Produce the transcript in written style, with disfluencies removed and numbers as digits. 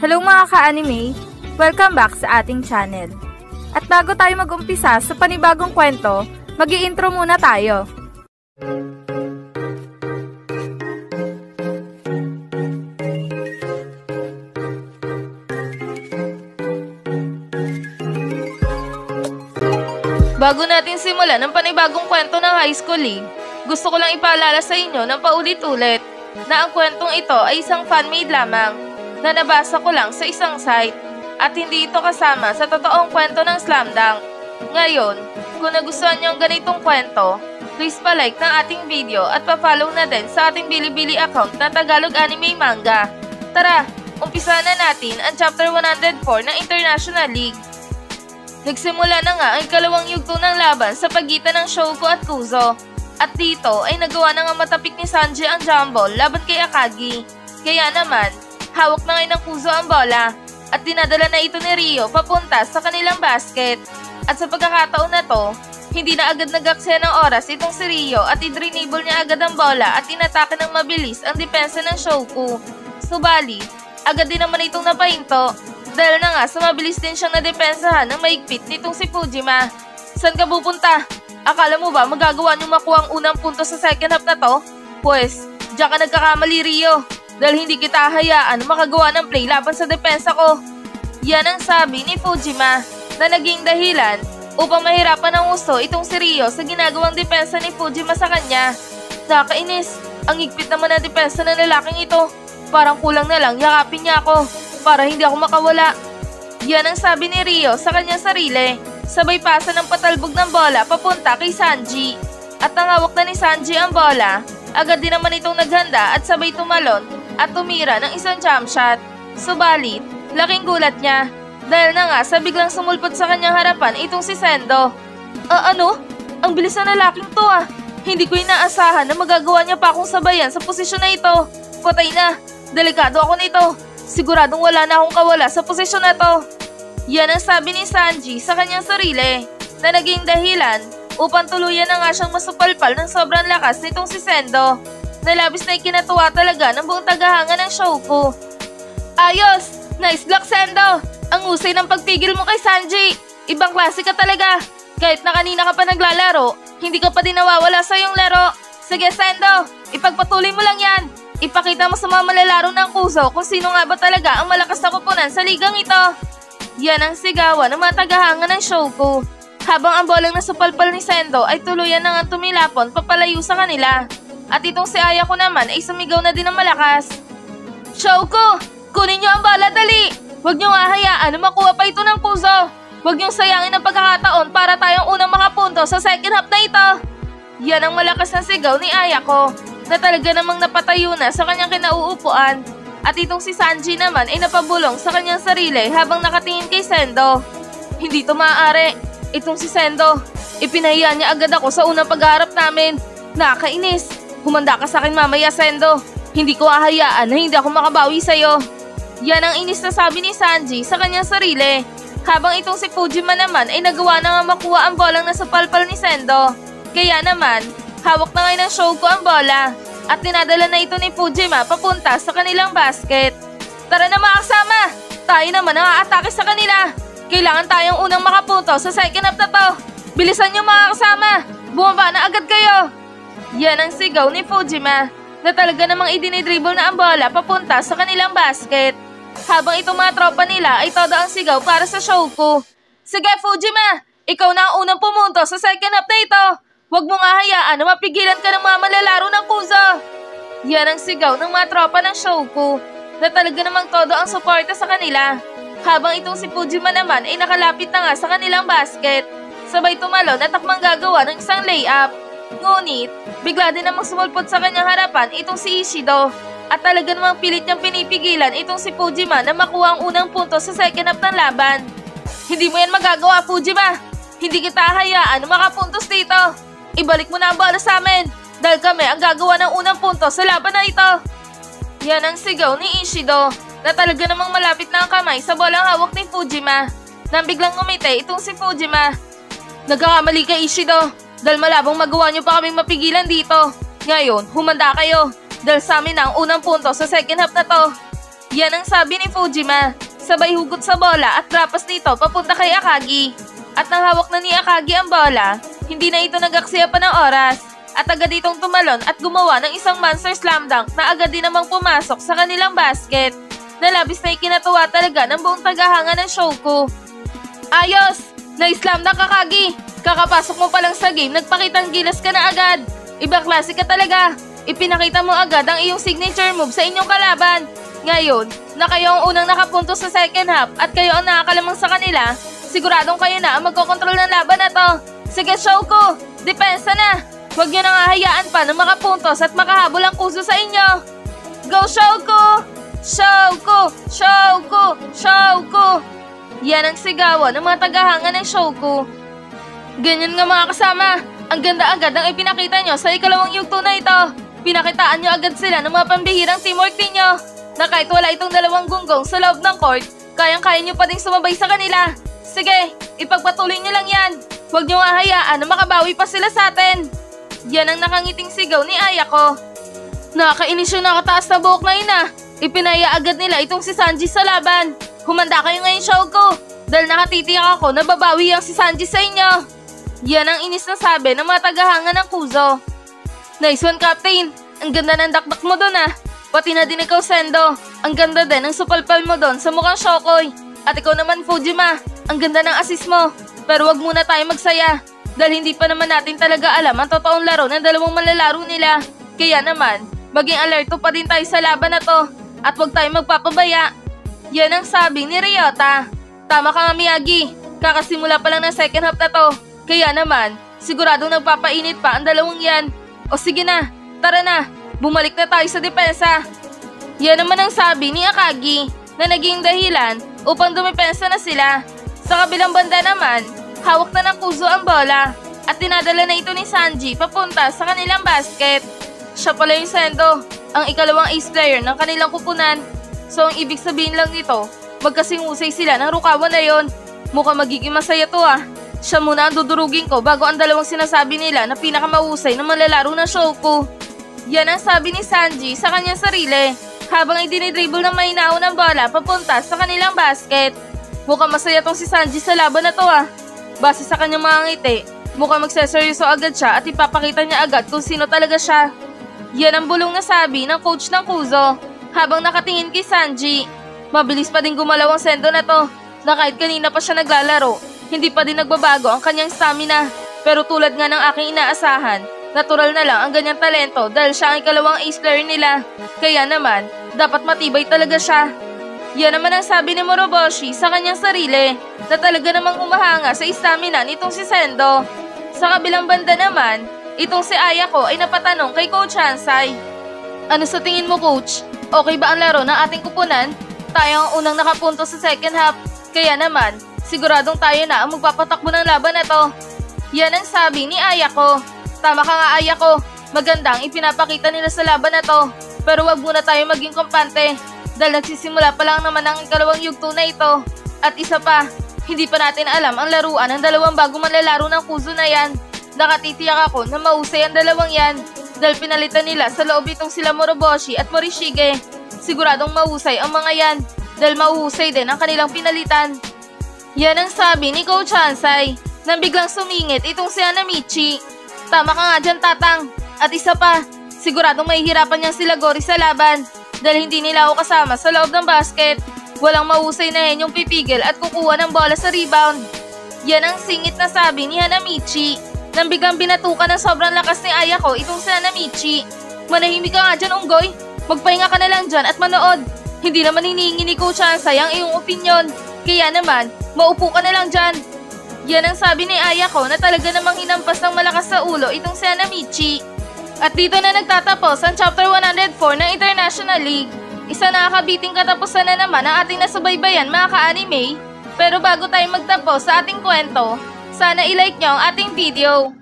Hello mga ka-anime! Welcome back sa ating channel. At bago tayo mag-umpisa sa panibagong kwento, mag-i-intro muna tayo. Bago natin simulan ang panibagong kwento ng high school gusto ko lang ipaalala sa inyo ng paulit-ulit na ang kwentong ito ay isang fan-made lamang na nabasa ko lang sa isang site at hindi ito kasama sa totoong kwento ng Slam Dunk. Ngayon, kung nagustuhan niyo ang ganitong kwento, please pa-like ng ating video at pa-follow na din sa ating Bilibili account ng Tagalog Anime Manga. Tara, umpisa na natin ang chapter 104 ng International League. Nagsimula na nga ang ikalawang yugto ng laban sa pagitan ng Shouko at Kuzo. At dito ay nagawa na nga matapik ni Sanji ang jumble laban kay Akagi. Kaya naman, hawak na ngayon ng Kuzo ang bola at dinadala na ito ni Rio papunta sa kanilang basket. At sa pagkakataon na to, hindi na agad nag-aksaya ng oras itong si Rio at i-dribble niya agad ang bola at inatake ng mabilis ang depensa ng Shouko. Subali, agad din naman itong napahinto. Dahil na nga sa mabilis din siyang nadepensahan ng maigpit nitong si Fujima. Saan ka pupunta? Akala mo ba magagawa niyong makuha ang unang punto sa second half na to? Pwes, diyan ka nagkakamali Rio. Dahil hindi kita hayaan na makagawa ng play laban sa depensa ko. Yan ang sabi ni Fujima na naging dahilan upang mahirapan ng gusto itong si Rio sa ginagawang depensa ni Fujima sa kanya. Nakakainis, ang higpit naman ang depensa ng lalaking ito. Parang kulang na lang yakapin niya ako para hindi ako makawala. Yan ang sabi ni Rio sa kanyang sarili. Sabay pasa ng patalbog ng bola papunta kay Sanji. At nangawak na ni Sanji ang bola, agad din naman itong naghanda at sabay tumalon at tumira ng isang jump shot. Subalit, laking gulat niya dahil na nga sa biglang sumulpot sa kanyang harapan itong si Sendo. Ano? Ang bilis na lalaking to Hindi ko inaasahan na magagawa niya pa akong sabayan sa posisyon na ito. Patay na. Delikado ako nito. Siguradong wala na akong kawala sa posisyon na to. Yan ang sabi ni Sanji sa kanyang sarili na naging dahilan upang tuluyan na nga siyang masupalpal ng sobrang lakas nitong si Sendo. Nalabis na ikinatuwa talaga ng buong tagahanga ng Shouko. Ayos! Nice block Sendo! Ang husay ng pagpigil mo kay Sanji! Ibang klase ka talaga! Kahit na kanina ka pa naglalaro, hindi ka pa din nawawala sa iyong laro. Sige Sendo, ipagpatuloy mo lang yan! Ipakita mo sa mga malalaro ng Kuzo kung sino nga ba talaga ang malakas na kupunan sa ligang ito. Yan ang sigawan ng mga tagahanga ng Shouko. Habang ang bolang nasa palpal ni Sendo ay tuluyan na nga tumilapon papalayo sa kanila. At itong si Ayako naman ay sumigaw na din ng malakas. Shouko, kunin niyo ang bola dali! Huwag niyo nga hayaan na makuha pa ito ng Kuzo. Huwag niyong sayangin ang pagkakataon para tayong unang makapunto sa second half na ito. Yan ang malakas na sigaw ni Ayako na talaga namang napatayo na sa kanyang kinauupuan. At itong si Sanji naman ay napabulong sa kanyang sarili habang nakatingin kay Sendo. Hindi to maaari. Itong si Sendo, ipinahiya niya agad ako sa unang pagharap namin. Nakakainis. Humanda ka sa akin mamaya Sendo. Hindi ko ahayaan na hindi ako makabawi sa'yo. Yan ang inis na sabi ni Sanji sa kanyang sarili. Habang itong si Fujima naman ay nagawa na nga makuha ang bolang nasa palpal ni Sendo. Kaya naman, hawak na ngayon ng Shouko ang bola at dinadala na ito ni Fujima papunta sa kanilang basket. Tara na mga kasama! Tayo naman ang aatake sa kanila. Kailangan tayong unang makapunto sa second half na to. Bilisan niyo mga kasama! Bumaba na agad kayo! Yan ang sigaw ni Fujima na talaga namang idinidribble na ang bola papunta sa kanilang basket. Habang itong mga tropa nila ay todo ang sigaw para sa Shouko. Sige Fujima! Ikaw na ang unang pumunto sa second half na ito! Huwag mong ahayaan na mapigilan ka ng mga malalaro ng Kuzo! Yan ang sigaw ng mga tropa ng Shouko na talaga namang todo ang suporta sa kanila. Habang itong si Fujima naman ay nakalapit na nga sa kanilang basket. Sabay tumalon at takmang gagawa ng isang layup. Ngunit, bigla din namang sumulpot sa kanyang harapan itong si Ishido. At talaga namang pilit niyang pinipigilan itong si Fujima na makuha ang unang punto sa second half ng laban. Hindi mo yan magagawa Fujima! Hindi kita hayaan na makapuntos dito! Ibalik mo na ang bola sa amin dahil kami ang gagawa ng unang punto sa laban na ito. Yan ang sigaw ni Ishido na talaga namang malapit na ang kamay sa bolang hawak ni Fujima. Nang biglang ngumiti itong si Fujima. Nagkakamali ka Ishido dahil malabong magawa niyo pa kaming mapigilan dito. Ngayon, humanda kayo dahil sa amin na ang unang punto sa second half na to. Yan ang sabi ni Fujima. Sabay hugot sa bola at trapas nito papunta kay Akagi. At nang hawak na ni Akagi ang bola, hindi na ito nag-aksaya pa ng oras. At agad itong tumalon at gumawa ng isang monster slam dunk na agad din namang pumasok sa kanilang basket. Nalabis na ikinatuwa talaga ng buong tagahanga ng Shouko. Ayos! Na-slam dunk Akagi! Kakapasok mo pa lang sa game, nagpakitang gilas ka na agad. Ibang klase ka talaga. Ipinakita mo agad ang iyong signature move sa inyong kalaban. Ngayon, na kayo ang unang nakapunto sa second half at kayo ang nakakalamang sa kanila, siguradong kayo na ang magkokontrol ng laban na to. Sige Shouko, depensa na! Huwag nyo nang hahayaan pa na makapuntos at makahabol ang Kuzo sa inyo. Go Shouko! Shouko! Shouko! Shouko! Yan ang sigawan ng mga tagahanga ng Shouko. Ganyan nga mga kasama, ang ganda agad ang ipinakita nyo sa ikalawang yugto na ito. Pinakitaan nyo agad sila ng mga pambihirang teamwork ninyo. Na kahit wala itong dalawang gunggong sa loob ng court, kayang-kaya nyo pa ding sumabay sa kanila. Sige, ipagpatuloy nyo lang yan. Huwag nyo hahayaan na makabawi pa sila sa atin. Yan ang nakangiting sigaw ni Ayako. Nakakainis yung nakataas na buhok na yun ah. Ipinaya agad nila itong si Sanji sa laban. Humanda kayo ngayon Shouko, dahil nakatitiyak ako na babawi ang si Sanji sa inyo. Yan ang inis na sabi ng mga tagahanga ng Kuzo. Nice one Captain, ang ganda ng dakdak mo dun ah. Pati na din ikaw, Sendo. Ang ganda din ng supalpal mo doon sa mukhang Shokoy. At ikaw naman, Fujima. Ang ganda ng assist mo. Pero wag muna tayo magsaya. Dahil hindi pa naman natin talaga alam ang totoong laro ng dalawang manlalaro nila. Kaya naman, maging alerto pa din tayo sa laban na to. At wag tayo magpapabaya. Yan ang sabi ni Ryota. Tama ka nga, Miyagi. Kakasimula pa lang ng second half na to. Kaya naman, siguradong nagpapainit pa ang dalawang yan. O sige na, tara na. Bumalik na tayo sa depensa. Yan naman ang sabi ni Akagi na naging dahilan upang dumepensa na sila. Sa kabilang banda naman, hawak na ng Kuzo ang bola at dinadala na ito ni Sanji papunta sa kanilang basket. Siya pala yung Sendo, ang ikalawang ace player ng kanilang kupunan. So ang ibig sabihin lang nito, magkasing usay sila ng rukawan na yon. Mukhang magiging masaya to ah. Siya muna ang dudurugin ko bago ang dalawang sinasabi nila na pinakamahusay na manlalaro ng Shouko. Yan ang sabi ni Sanji sa kanyang sarili habang idinidribble ng mahinaw ng bola papunta sa kanilang basket. Mukhang masaya tong si Sanji sa laban na to ah. Base sa kanyang mga ngiti, mukhang magseseryoso agad siya at ipapakita niya agad kung sino talaga siya. Yan ang bulong na sabi ng coach ng Kuzo habang nakatingin kay Sanji. Mabilis pa din gumalaw ang Sendo na to na kahit kanina pa siya naglalaro, hindi pa din nagbabago ang kanyang stamina. Pero tulad nga ng aking inaasahan, natural na lang ang ganyang talento dahil siya ang ikalawang ace player nila. Kaya naman, dapat matibay talaga siya. Yan naman ang sabi ni Moroboshi sa kanyang sarili na talaga namang umahanga sa stamina nitong si Sendo. Sa kabilang banda naman, itong si Ayako ay napatanong kay Coach Hansai. Ano sa tingin mo Coach? Okay ba ang laro ng ating kupunan? Tayo ang unang nakapunto sa second half. Kaya naman, siguradong tayo na ang magpapatakbo ng laban na to. Yan ang sabi ni Ayako. Tama ka nga Ayako, magandang ipinapakita nila sa laban na to. Pero wag muna tayo maging kampante dahil nagsisimula pa lang naman ang ikalawang yugto na ito. At isa pa, hindi pa natin alam ang laruan ng dalawang bagong manlalaro ng Kuzo na yan. Nakatitiyak ako na mahusay ang dalawang yan dahil pinalitan nila sa loob itong sila Moroboshi at Morishige. Siguradong mahusay ang mga yan dahil mahusay din ang kanilang pinalitan. Yan ang sabi ni Coach Hansai nang biglang sumingit itong si Hanamichi. Tama ka nga dyan Tatang. At isa pa, siguradong mahihirapan niyang sila Gori sa laban dahil hindi nila ako kasama sa loob ng basket. Walang mahusay na yung pipigil at kukuha ng bola sa rebound. Yan ang singit na sabi ni Hanamichi nang biglang binatukan ng sobrang lakas ni Ayako itong si Hanamichi. Manahimik ka nga dyan Unggoy. Magpahinga ka na lang dyan at manood. Hindi naman hinihingi ni Coach Hansai ang iyong opinyon. Kaya naman, maupo ka na lang dyan. Yan ang sabi ni Ayako na talaga namang hinampas ng malakas sa ulo itong si Hanamichi. At dito na nagtatapos ang Chapter 104 ng International League. Isa nakakabiting katapusan na naman ang ating nasubaybayan mga ka-anime. Pero bago tayo magtapos sa ating kwento, sana i-like nyo ang ating video.